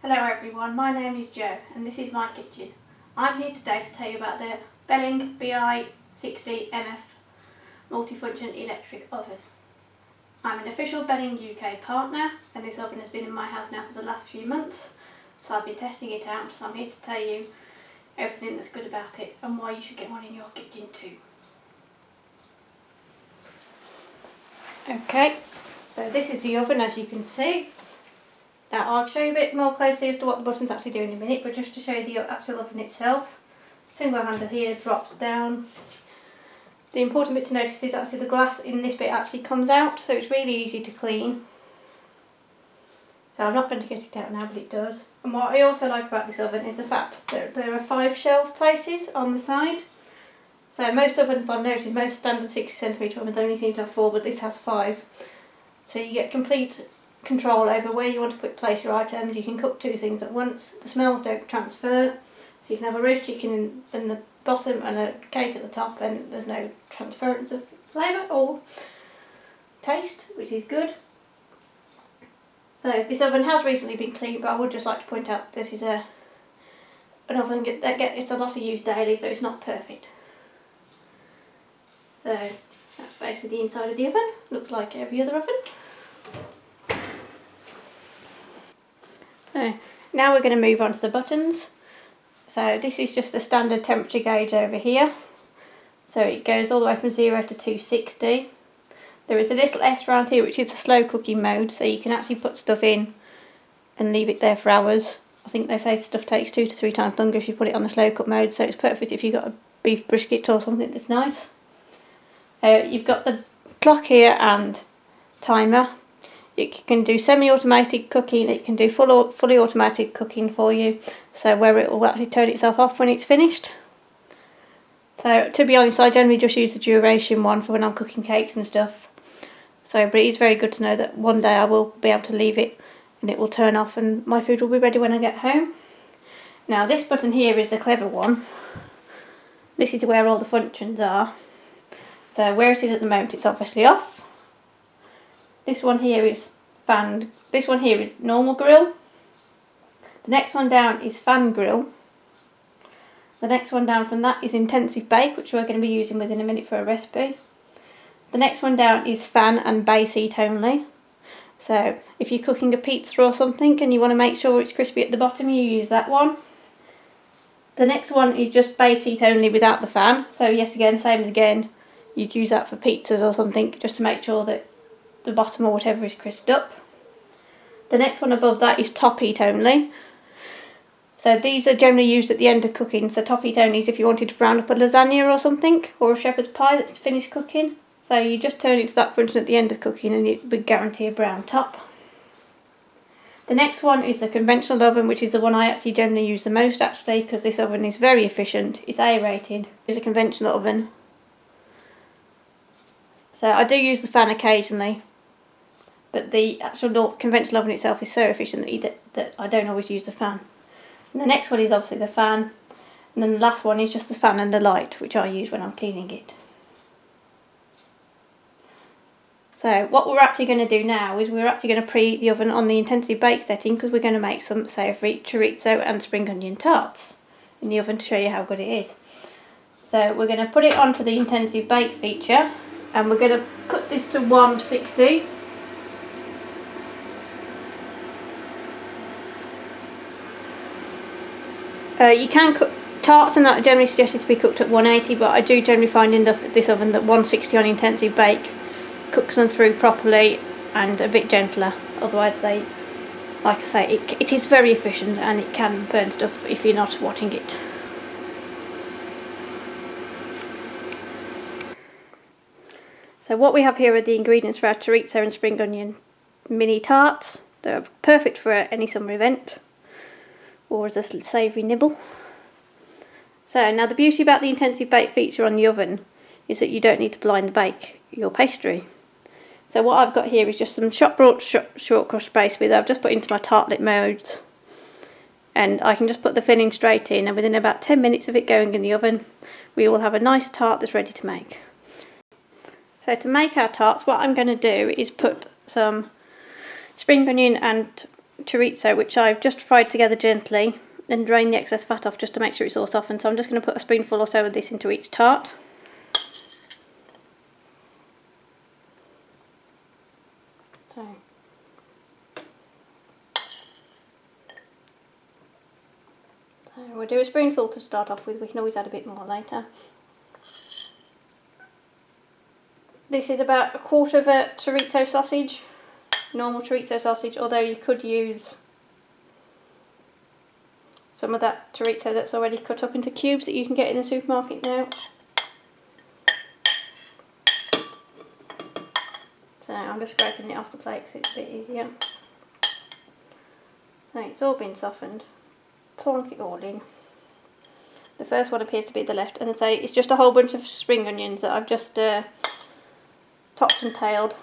Hello everyone, my name is Jo and this is my kitchen. I'm here today to tell you about the Belling BI60MF Multifunction electric oven. I'm an official Belling UK partner and this oven has been in my house now for the last few months, so I've been testing it out, so I'm here to tell you everything that's good about it and why you should get one in your kitchen too. Okay, so this is the oven as you can see. Now I'll show you a bit more closely as to what the buttons actually do in a minute, but just to show you the actual oven itself. Single handle here drops down. The important bit to notice is actually the glass in this bit actually comes out, so it's really easy to clean. So I'm not going to get it out now, but it does. And what I also like about this oven is the fact that there are 5 shelf places on the side. So most ovens I've noticed, most standard 60cm ovens only seem to have 4, but this has 5. So you get complete control over where you want to place your items. You can cook 2 things at once. The smells don't transfer, so you can have a roast chicken in the bottom and a cake at the top, and there's no transference of flavour or taste, which is good. So this oven has recently been cleaned, but I would just like to point out this is an oven that gets a lot of use daily, so it's not perfect. So that's basically the inside of the oven. Looks like every other oven. So now we're going to move on to the buttons. So this is just a standard temperature gauge over here. So it goes all the way from 0 to 260. There is a little S around here which is the slow cooking mode, so you can actually put stuff in and leave it there for hours. I think they say stuff takes 2 to 3 times longer if you put it on the slow cook mode, so it's perfect if you've got a beef brisket or something that's nice. You've got the clock here and timer. It can do semi-automatic cooking, it can do fully automatic cooking for you, so where it will actually turn itself off when it's finished. So to be honest, I generally just use the duration one for when I'm cooking cakes and stuff. So, but it is very good to know that one day I will be able to leave it and it will turn off and my food will be ready when I get home. Now this button here is the clever one. This is where all the functions are. So where it is at the moment, it's obviously off. This one here is fan. This one here is normal grill. The next one down is fan grill. The next one down from that is intensive bake, which we're going to be using within a minute for a recipe. The next one down is fan and base heat only. So if you're cooking a pizza or something and you want to make sure it's crispy at the bottom, you use that one. The next one is just base heat only without the fan. So yet again, same as again, you'd use that for pizzas or something, just to make sure that the bottom or whatever is crisped up. The next one above that is top heat only. So these are generally used at the end of cooking. So top heat only is if you wanted to brown up a lasagna or something, or a shepherd's pie that's finished cooking. So you just turn it to that function at the end of cooking and it would guarantee a brown top. The next one is the conventional oven, which is the one I actually generally use the most actually, because this oven is very efficient. It's A rated. It's a conventional oven. So I do use the fan occasionally, but the actual conventional oven itself is so efficient that I don't always use the fan. And the next one is obviously the fan, and then the last one is just the fan and the light, which I use when I'm cleaning it. So what we're actually going to do now is we're actually going to preheat the oven on the intensive bake setting, because we're going to make some savoury chorizo and spring onion tarts in the oven to show you how good it is. So we're going to put it onto the intensive bake feature, and we're going to put this to 160. You can cook tarts, and that are generally suggested to be cooked at 180, but I do generally find in this oven that 160 on intensive bake cooks them through properly and a bit gentler. Otherwise they, like I say, it is very efficient and it can burn stuff if you're not watching it. So what we have here are the ingredients for our chorizo and spring onion mini tarts. They're perfect for any summer event or as a savoury nibble. So now the beauty about the intensive bake feature on the oven is that you don't need to blind bake your pastry. So what I've got here is just some shop bought short crust pastry that I've just put into my tartlet modes, and I can just put the filling straight in, and within about 10 minutes of it going in the oven we will have a nice tart that's ready to make. So to make our tarts, what I'm going to do is put some spring onion and chorizo, which I've just fried together gently and drained the excess fat off just to make sure it's all softened. So I'm just going to put a spoonful or so of this into each tart. So we'll do a spoonful to start off with. We can always add a bit more later. This is about 1/4 of a chorizo sausage, normal chorizo sausage, although you could use some of that chorizo that's already cut up into cubes that you can get in the supermarket now. So I'm just scraping it off the plate because it's a bit easier. So it's all been softened. Plonk it all in. The first one appears to be the left, and so it's just a whole bunch of spring onions that I've just topped and tailed.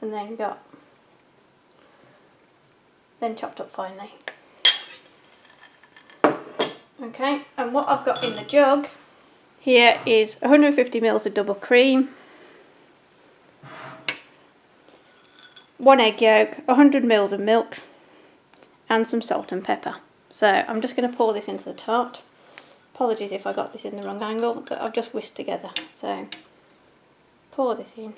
And then chopped up finely. Okay, and what I've got in the jug here is 150 ml of double cream, 1 egg yolk, 100 ml of milk, and some salt and pepper. So I'm just going to pour this into the tart. Apologies if I got this in the wrong angle, that I've just whisked together. So pour this in.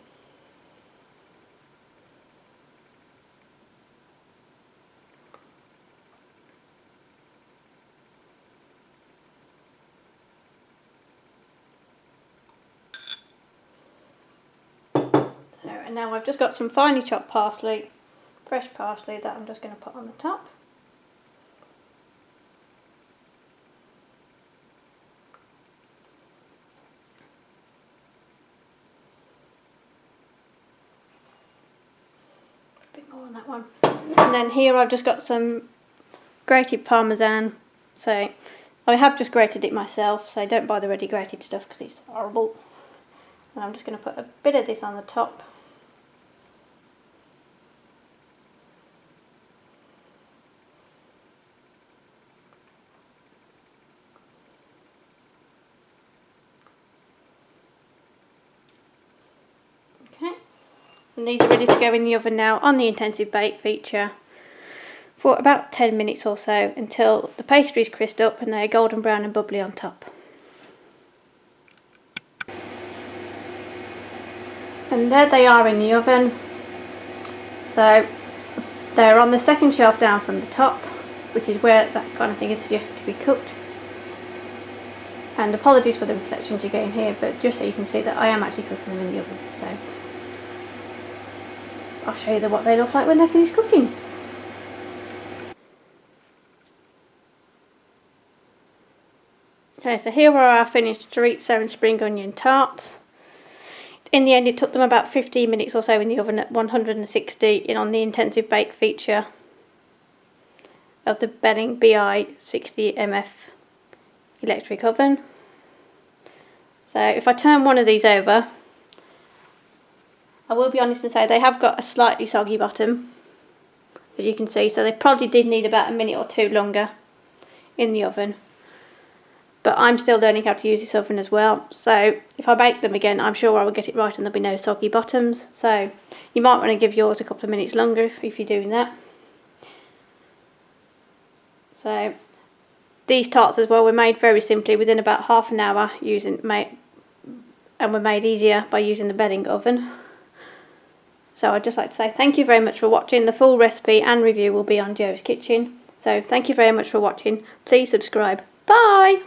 And now I've just got some finely chopped parsley, fresh parsley, that I'm just going to put on the top. A bit more on that one. And then here I've just got some grated parmesan. So I have just grated it myself, so don't buy the ready grated stuff because it's horrible. And I'm just going to put a bit of this on the top. And these are ready to go in the oven now on the intensive bake feature for about 10 minutes or so until the pastry is crisped up and they're golden brown and bubbly on top. And there they are in the oven. So they're on the second shelf down from the top, which is where that kind of thing is suggested to be cooked. And apologies for the reflections you get in here, but just so you can see that I am actually cooking them in the oven. So I'll show you what they look like when they're finished cooking. Okay, so here are our finished chorizo and spring onion tarts. In the end it took them about 15 minutes or so in the oven at 160 in on the intensive bake feature of the BI60MF electric oven. So if I turn one of these over, I will be honest and say they have got a slightly soggy bottom, as you can see, so they probably did need about a minute or two longer in the oven. But I'm still learning how to use this oven as well, so if I bake them again I'm sure I will get it right and there'll be no soggy bottoms. So you might want to give yours a couple of minutes longer if you're doing that. So these tarts as well were made very simply within about half an hour and were made easier by using the bedding oven. So I'd just like to say thank you very much for watching. The full recipe and review will be on Joe's Kitchen. So thank you very much for watching. Please subscribe. Bye!